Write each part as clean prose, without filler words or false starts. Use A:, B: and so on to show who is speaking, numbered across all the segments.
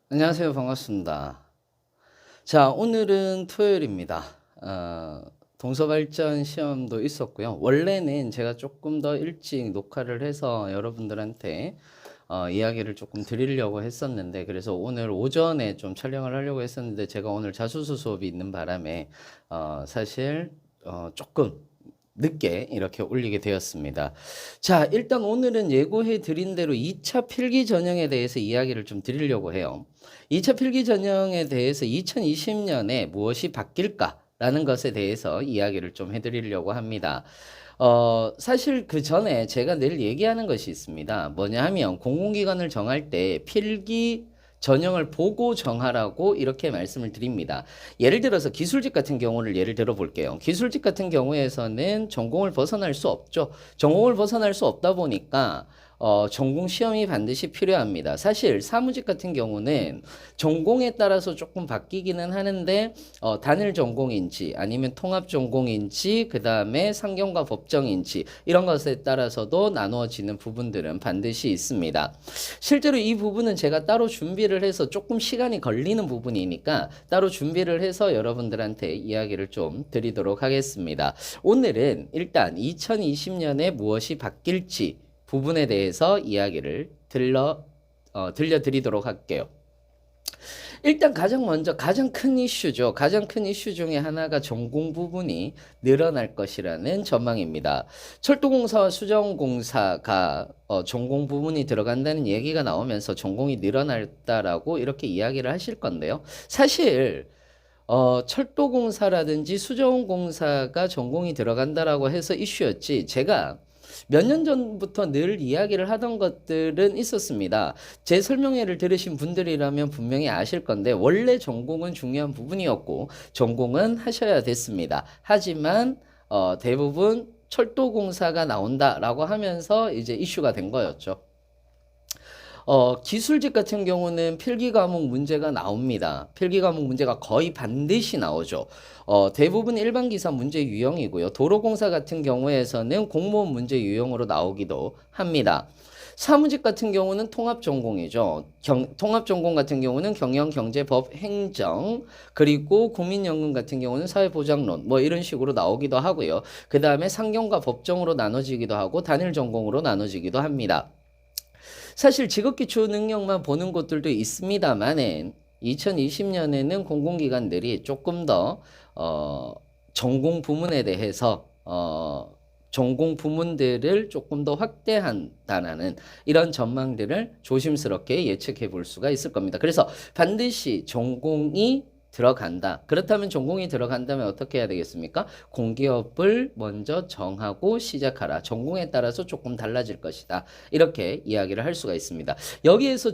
A: 안녕하세요. 반갑습니다. 자, 오늘은 토요일입니다. 동서발전 시험도 있었고요. 원래는 제가 조금 더 일찍 녹화를 해서 여러분들한테 이야기를 조금 드리려고 했었는데, 그래서 오늘 오전에 좀 촬영을 하려고 했었는데, 제가 오늘 자수수 수업이 있는 바람에 사실 조금 늦게 이렇게 올리게 되었습니다. 자, 일단 오늘은 예고해 드린 대로 2차 필기 전형에 대해서 이야기를 좀 드리려고 해요. 2차 필기 전형에 대해서 2020년에 무엇이 바뀔까라는 것에 대해서 이야기를 좀 해드리려고 합니다. 사실 그 전에 제가 늘 얘기하는 것이 있습니다. 뭐냐 하면 공공기관을 정할 때 필기 전형을 보고 정하라고 이렇게 말씀을 드립니다. 예를 들어서 기술직 같은 경우를 예를 들어 볼게요. 기술직 같은 경우에서는 전공을 벗어날 수 없죠. 전공을 벗어날 수 없다 보니까 전공 시험이 반드시 필요합니다. 사실 사무직 같은 경우는 전공에 따라서 조금 바뀌기는 하는데 단일 전공인지 아니면 통합 전공인지 그 다음에 상경과 법정인지 이런 것에 따라서도 나누어지는 부분들은 반드시 있습니다. 실제로 이 부분은 제가 따로 준비를 해서 조금 시간이 걸리는 부분이니까 따로 준비를 해서 여러분들한테 이야기를 좀 드리도록 하겠습니다. 오늘은 일단 2020년에 무엇이 바뀔지 부분에 대해서 이야기를 들려드리도록 할게요. 일단 가장 먼저 가장 큰 이슈죠. 가장 큰 이슈 중에 하나가 전공 부분이 늘어날 것이라는 전망입니다. 철도공사와 수정공사가 전공 부분이 들어간다는 얘기가 나오면서 전공이 늘어났다라고 이렇게 이야기를 하실 건데요. 사실 철도공사라든지 수정공사가 전공이 들어간다라고 해서 이슈였지, 제가 몇 년 전부터 늘 이야기를 하던 것들은 있었습니다. 제 설명회를 들으신 분들이라면 분명히 아실 건데, 원래 전공은 중요한 부분이었고 전공은 하셔야 됐습니다. 하지만 대부분 철도공사가 나온다라고 하면서 이제 이슈가 된 거였죠. 기술직 같은 경우는 필기 과목 문제가 나옵니다. 필기 과목 문제가 거의 반드시 나오죠. 대부분 일반 기사 문제 유형이고요. 도로공사 같은 경우에서는 공무원 문제 유형으로 나오기도 합니다. 사무직 같은 경우는 통합 전공이죠. 통합 전공 같은 경우는 경영, 경제, 법, 행정, 그리고 국민연금 같은 경우는 사회보장론, 뭐 이런 식으로 나오기도 하고요. 그 다음에 상경과 법정으로 나눠지기도 하고 단일 전공으로 나눠지기도 합니다. 사실 직업기초 능력만 보는 곳들도 있습니다만은 2020년에는 공공기관들이 조금 더 전공 부문에 대해서 전공 부문들을 조금 더 확대한다는 이런 전망들을 조심스럽게 예측해 볼 수가 있을 겁니다. 그래서 반드시 전공이 들어간다. 그렇다면 전공이 들어간다면 어떻게 해야 되겠습니까? 공기업을 먼저 정하고 시작하라. 전공에 따라서 조금 달라질 것이다. 이렇게 이야기를 할 수가 있습니다. 여기에서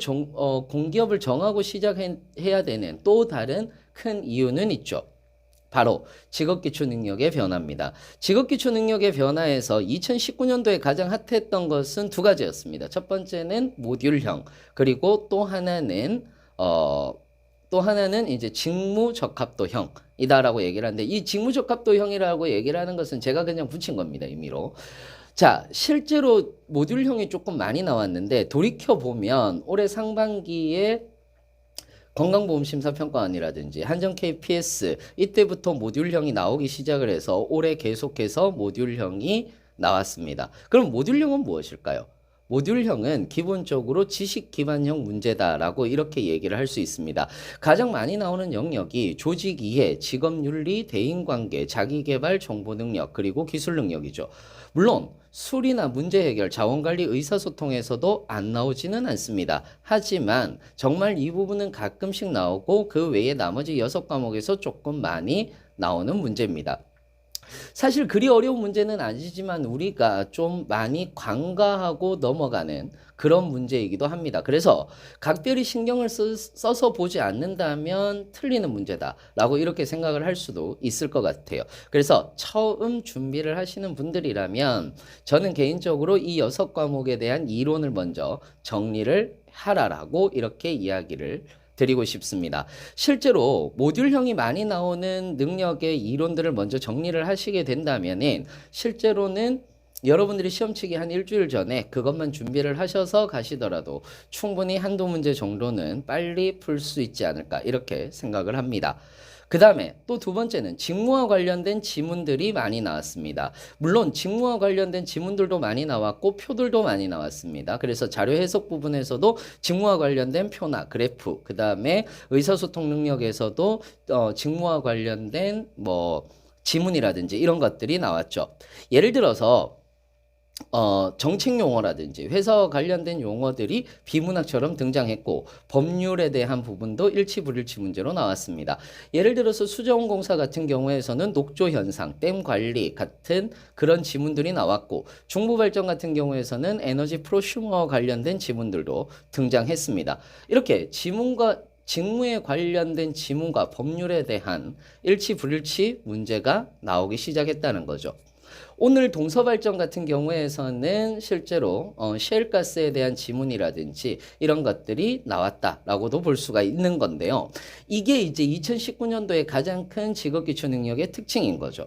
A: 공기업을 정하고 시작해야 되는 또 다른 큰 이유는 있죠. 바로 직업기초 능력의 변화입니다. 직업기초 능력의 변화에서 2019년도에 가장 핫했던 것은 두 가지였습니다. 첫 번째는 모듈형, 그리고 또 하나는 이제 직무적합도형이다라고 얘기를 하는데, 이 직무적합도형이라고 얘기를 하는 것은 제가 그냥 붙인 겁니다, 임의로. 자, 실제로 모듈형이 조금 많이 나왔는데 돌이켜보면 올해 상반기에 건강보험심사평가원이라든지 한정 KPS 이때부터 모듈형이 나오기 시작을 해서 올해 계속해서 모듈형이 나왔습니다. 그럼 모듈형은 무엇일까요? 모듈형은 기본적으로 지식 기반형 문제다라고 이렇게 얘기를 할 수 있습니다. 가장 많이 나오는 영역이 조직 이해, 직업 윤리, 대인관계, 자기개발, 정보 능력, 그리고 기술 능력이죠. 물론 수리나 문제 해결, 자원관리, 의사소통에서도 안 나오지는 않습니다. 하지만 정말 이 부분은 가끔씩 나오고 그 외에 나머지 6과목에서 조금 많이 나오는 문제입니다. 사실 그리 어려운 문제는 아니지만 우리가 좀 많이 간과하고 넘어가는 그런 문제이기도 합니다. 그래서 각별히 신경을 써서 보지 않는다면 틀리는 문제다라고 이렇게 생각을 할 수도 있을 것 같아요. 그래서 처음 준비를 하시는 분들이라면 저는 개인적으로 이 6과목에 대한 이론을 먼저 정리를 하라라고 이렇게 이야기를 드리고 싶습니다. 실제로 모듈형이 많이 나오는 능력의 이론들을 먼저 정리를 하시게 된다면은 실제로는 여러분들이 시험 치기 한 일주일 전에 그것만 준비를 하셔서 가시더라도 충분히 한두 문제 정도는 빨리 풀 수 있지 않을까 이렇게 생각을 합니다. 그 다음에 또 두 번째는 직무와 관련된 지문들이 많이 나왔습니다. 물론 직무와 관련된 지문들도 많이 나왔고 표들도 많이 나왔습니다. 그래서 자료 해석 부분에서도 직무와 관련된 표나 그래프, 그 다음에 의사소통 능력에서도 직무와 관련된 뭐 지문이라든지 이런 것들이 나왔죠. 예를 들어서 정책 용어라든지 회사와 관련된 용어들이 비문학처럼 등장했고 법률에 대한 부분도 일치불일치 문제로 나왔습니다. 예를 들어서 수자원공사 같은 경우에서는 녹조 현상, 댐 관리 같은 그런 지문들이 나왔고 중부발전 같은 경우에서는 에너지 프로슈머와 관련된 지문들도 등장했습니다. 이렇게 지문과 직무에 관련된 지문과 법률에 대한 일치불일치 문제가 나오기 시작했다는 거죠. 오늘 동서발전 같은 경우에서는 실제로 셰일가스에 대한 지문이라든지 이런 것들이 나왔다라고도 볼 수가 있는 건데요. 이게 이제 2019년도에 가장 큰 직업기초 능력의 특징인 거죠.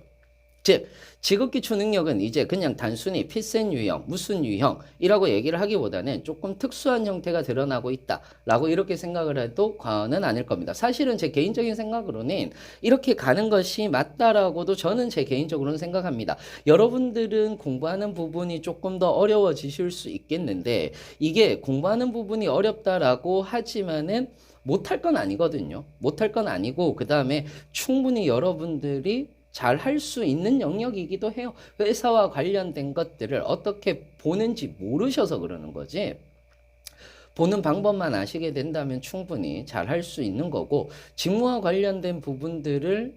A: 즉 직업기초 능력은 이제 그냥 단순히 필센 유형, 무슨 유형이라고 얘기를 하기보다는 조금 특수한 형태가 드러나고 있다라고 이렇게 생각을 해도 과언은 아닐 겁니다. 사실은 제 개인적인 생각으로는 이렇게 가는 것이 맞다라고도 저는 제 개인적으로는 생각합니다. 여러분들은 공부하는 부분이 조금 더 어려워지실 수 있겠는데 이게 공부하는 부분이 어렵다라고 하지만은 못할 건 아니거든요. 못할 건 아니고 그 다음에 충분히 여러분들이 잘 할 수 있는 영역이기도 해요. 회사와 관련된 것들을 어떻게 보는지 모르셔서 그러는 거지. 보는 방법만 아시게 된다면 충분히 잘 할 수 있는 거고 직무와 관련된 부분들을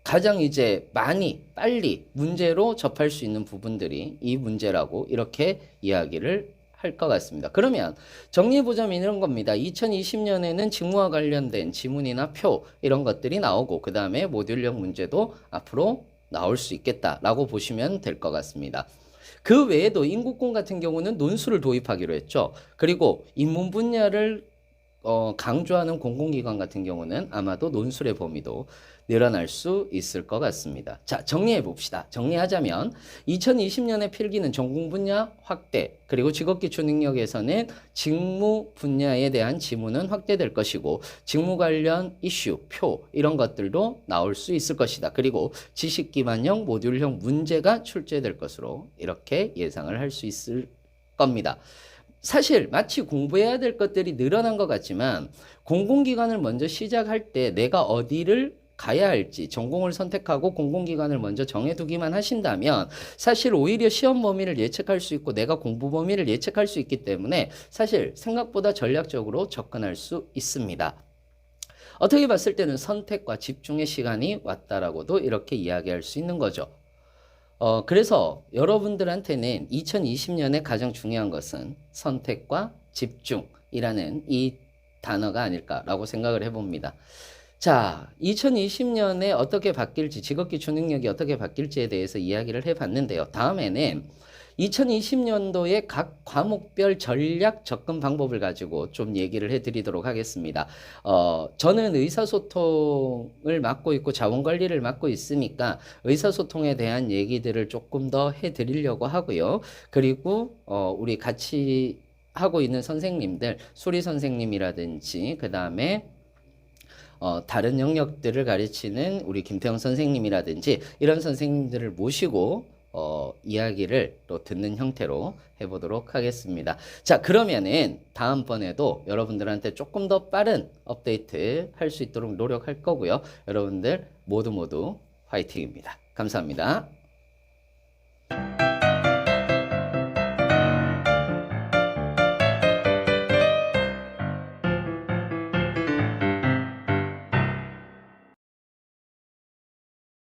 A: 가장 이제 많이 빨리 문제로 접할 수 있는 부분들이 이 문제라고 이렇게 이야기를 할 것 같습니다. 그러면 정리해보자면 이런 겁니다. 2020년에는 직무와 관련된 지문이나 표 이런 것들이 나오고 그 다음에 모듈형 문제도 앞으로 나올 수 있겠다라고 보시면 될 것 같습니다. 그 외에도 인국공 같은 경우는 논술을 도입하기로 했죠. 그리고 인문 분야를 강조하는 공공기관 같은 경우는 아마도 논술의 범위도 늘어날 수 있을 것 같습니다. 자, 정리해 봅시다. 정리하자면 2020년의 필기는 전공 분야 확대, 그리고 직업기초 능력에서는 직무 분야에 대한 지문은 확대될 것이고 직무 관련 이슈, 표 이런 것들도 나올 수 있을 것이다. 그리고 지식기반형, 모듈형 문제가 출제될 것으로 이렇게 예상을 할 수 있을 겁니다. 사실 마치 공부해야 될 것들이 늘어난 것 같지만 공공기관을 먼저 시작할 때 내가 어디를 가야 할지 전공을 선택하고 공공기관을 먼저 정해두기만 하신다면 사실 오히려 시험 범위를 예측할 수 있고 내가 공부 범위를 예측할 수 있기 때문에 사실 생각보다 전략적으로 접근할 수 있습니다. 어떻게 봤을 때는 선택과 집중의 시간이 왔다라고도 이렇게 이야기할 수 있는 거죠. 그래서 여러분들한테는 2020년에 가장 중요한 것은 선택과 집중이라는 이 단어가 아닐까라고 생각을 해봅니다. 자, 2020년에 어떻게 바뀔지, 직업기초 능력이 어떻게 바뀔지에 대해서 이야기를 해봤는데요. 다음에는 2020년도에 각 과목별 전략 접근 방법을 가지고 좀 얘기를 해드리도록 하겠습니다. 저는 의사소통을 맡고 있고 자원관리를 맡고 있으니까 의사소통에 대한 얘기들을 조금 더 해드리려고 하고요. 그리고 우리 같이 하고 있는 선생님들, 수리 선생님이라든지 그 다음에 다른 영역들을 가르치는 우리 김태형 선생님이라든지 이런 선생님들을 모시고 이야기를 또 듣는 형태로 해보도록 하겠습니다. 자, 그러면은 다음번에도 여러분들한테 조금 더 빠른 업데이트 할 수 있도록 노력할 거고요. 여러분들 모두 화이팅입니다. 감사합니다.